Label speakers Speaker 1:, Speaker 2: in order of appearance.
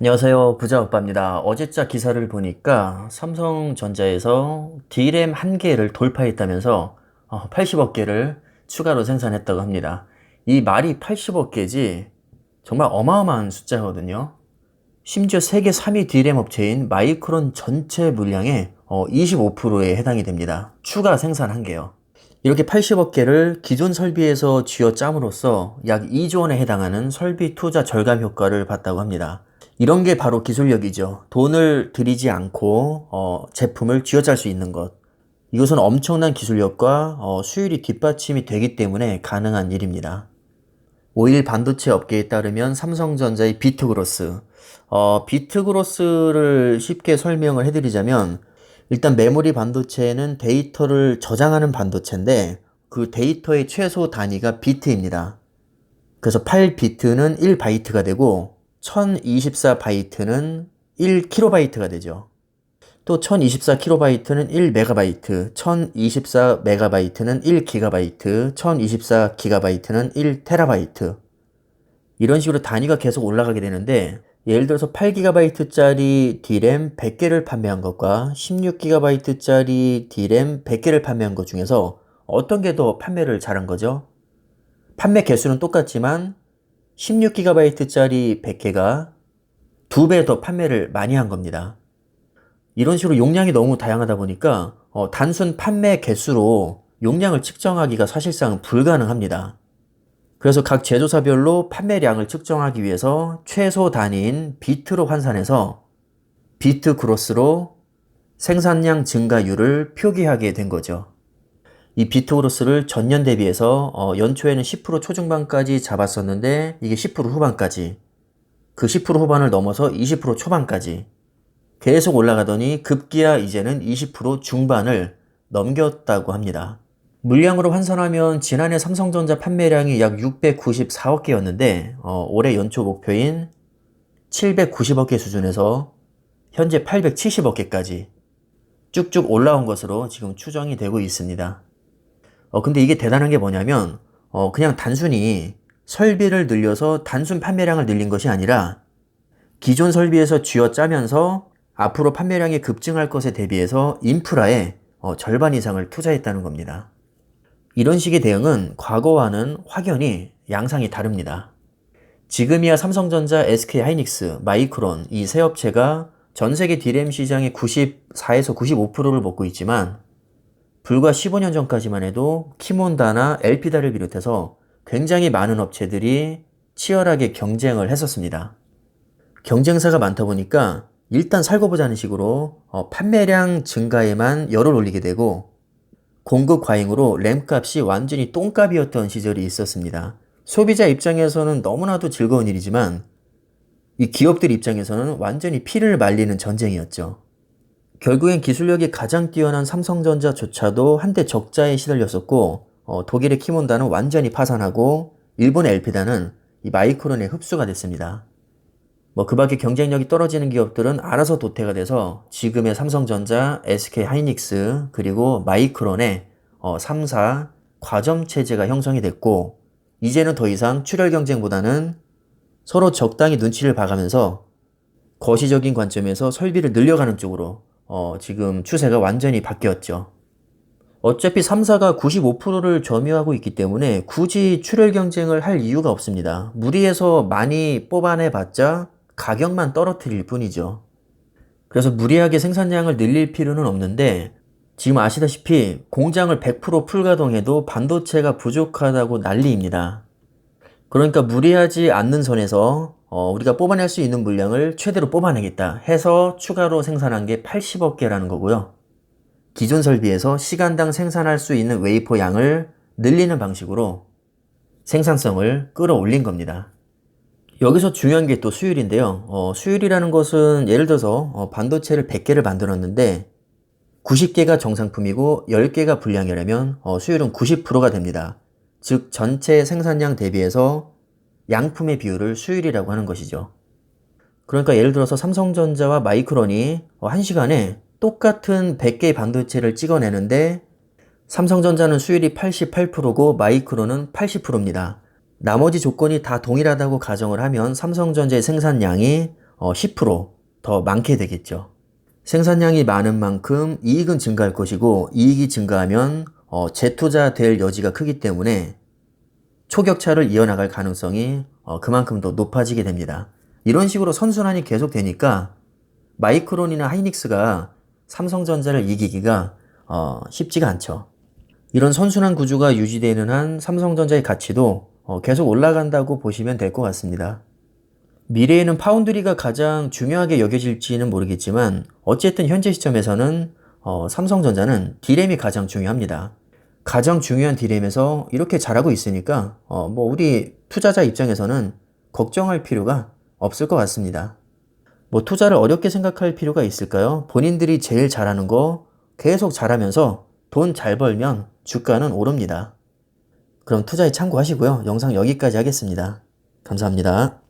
Speaker 1: 안녕하세요. 부자오빠입니다. 어제자 기사를 보니까 삼성전자에서 D램 한 개를 돌파했다면서 80억 개를 추가로 생산했다고 합니다. 이 말이 80억 개지 정말 어마어마한 숫자거든요. 심지어 세계 3위 D램 업체인 마이크론 전체 물량의 25%에 해당이 됩니다. 추가 생산한 개요. 이렇게 80억 개를 기존 설비에서 쥐어짬으로써 약 2조 원에 해당하는 설비 투자 절감 효과를 봤다고 합니다. 이런 게 바로 기술력이죠. 돈을 들이지 않고 제품을 쥐어짤 수 있는 것. 이것은 엄청난 기술력과 수율이 뒷받침이 되기 때문에 가능한 일입니다. 오일 반도체 업계에 따르면 삼성전자의 비트그로스. 비트그로스를 쉽게 설명을 해드리자면 일단 메모리 반도체는 데이터를 저장하는 반도체인데 그 데이터의 최소 단위가 비트입니다. 그래서 8비트는 1바이트가 되고 1024바이트는 1kB가 되죠. 또 1024kB는 1MB, 1024MB는 1GB, 1024GB 1TB. 이런 식으로 단위가 계속 올라가게 되는데 예를 들어서 8GB짜리 D램 100개를 판매한 것과 16GB짜리 D램 100개를 판매한 것 중에서 어떤 게 더 판매를 잘한 거죠? 판매 개수는 똑같지만 16GB짜리 100개가 2배 더 판매를 많이 한 겁니다. 이런 식으로 용량이 너무 다양하다 보니까 단순 판매 개수로 용량을 측정하기가 사실상 불가능합니다. 그래서 각 제조사별로 판매량을 측정하기 위해서 최소 단위인 비트로 환산해서 비트 그로스로 생산량 증가율을 표기하게 된 거죠. 이 비트 그로스를 전년 대비해서 연초에는 10% 초중반까지 잡았었는데 이게 10% 후반까지, 그 10% 후반을 넘어서 20% 초반까지 계속 올라가더니 급기야 이제는 20% 중반을 넘겼다고 합니다. 물량으로 환산하면 지난해 삼성전자 판매량이 약 694억 개였는데 올해 연초 목표인 790억 개 수준에서 현재 870억 개까지 쭉쭉 올라온 것으로 지금 추정이 되고 있습니다. 근데 이게 대단한 게 뭐냐면 그냥 단순히 설비를 늘려서 단순 판매량을 늘린 것이 아니라 기존 설비에서 쥐어짜면서 앞으로 판매량이 급증할 것에 대비해서 인프라에 절반 이상을 투자했다는 겁니다. 이런 식의 대응은 과거와는 확연히 양상이 다릅니다. 지금이야 삼성전자, SK하이닉스, 마이크론 이 세 업체가 전 세계 D램 시장의 94에서 95%를 먹고 있지만 불과 15년 전까지만 해도 키몬다나 엘피다를 비롯해서 굉장히 많은 업체들이 치열하게 경쟁을 했었습니다. 경쟁사가 많다 보니까 일단 살고 보자는 식으로 판매량 증가에만 열을 올리게 되고 공급 과잉으로 램값이 완전히 똥값이었던 시절이 있었습니다. 소비자 입장에서는 너무나도 즐거운 일이지만 이 기업들 입장에서는 완전히 피를 말리는 전쟁이었죠. 결국엔 기술력이 가장 뛰어난 삼성전자조차도 한때 적자에 시달렸었고 독일의 키몬다는 완전히 파산하고 일본의 엘피다는 이 마이크론에 흡수가 됐습니다. 그 밖에 경쟁력이 떨어지는 기업들은 알아서 도태가 돼서 지금의 삼성전자, SK하이닉스 그리고 마이크론의 3사 과점 체제가 형성이 됐고 이제는 더 이상 출혈 경쟁보다는 서로 적당히 눈치를 봐가면서 거시적인 관점에서 설비를 늘려가는 쪽으로 지금 추세가 완전히 바뀌었죠. 어차피 3사가 95%를 점유하고 있기 때문에 굳이 출혈 경쟁을 할 이유가 없습니다. 무리해서 많이 뽑아내봤자 가격만 떨어뜨릴 뿐이죠. 그래서 무리하게 생산량을 늘릴 필요는 없는데 지금 아시다시피 공장을 100% 풀가동해도 반도체가 부족하다고 난리입니다. 그러니까 무리하지 않는 선에서 우리가 뽑아낼 수 있는 물량을 최대로 뽑아내겠다 해서 추가로 생산한 게 80억 개라는 거고요. 기존 설비에서 시간당 생산할 수 있는 웨이퍼 양을 늘리는 방식으로 생산성을 끌어올린 겁니다. 여기서 중요한 게 또 수율인데요. 수율이라는 것은 예를 들어서 반도체를 100개를 만들었는데 90개가 정상품이고 10개가 불량이라면 수율은 90%가 됩니다. 즉 전체 생산량 대비해서 양품의 비율을 수율이라고 하는 것이죠. 그러니까 예를 들어서 삼성전자와 마이크론이 1시간에 똑같은 100개의 반도체를 찍어내는데 삼성전자는 수율이 88%고 마이크론은 80%입니다. 나머지 조건이 다 동일하다고 가정을 하면 삼성전자의 생산량이 10%더 많게 되겠죠. 생산량이 많은 만큼 이익은 증가할 것이고 이익이 증가하면 재투자될 여지가 크기 때문에 초격차를 이어나갈 가능성이 그만큼 더 높아지게 됩니다. 이런 식으로 선순환이 계속되니까 마이크론이나 하이닉스가 삼성전자를 이기기가 쉽지가 않죠. 이런 선순환 구조가 유지되는 한 삼성전자의 가치도 계속 올라간다고 보시면 될 것 같습니다. 미래에는 파운드리가 가장 중요하게 여겨질지는 모르겠지만 어쨌든 현재 시점에서는 삼성전자는 D램이 가장 중요합니다. 가장 중요한 D램에서 이렇게 잘하고 있으니까 우리 투자자 입장에서는 걱정할 필요가 없을 것 같습니다. 투자를 어렵게 생각할 필요가 있을까요? 본인들이 제일 잘하는 거 계속 잘하면서 돈 잘 벌면 주가는 오릅니다. 그럼 투자에 참고하시고요. 영상 여기까지 하겠습니다. 감사합니다.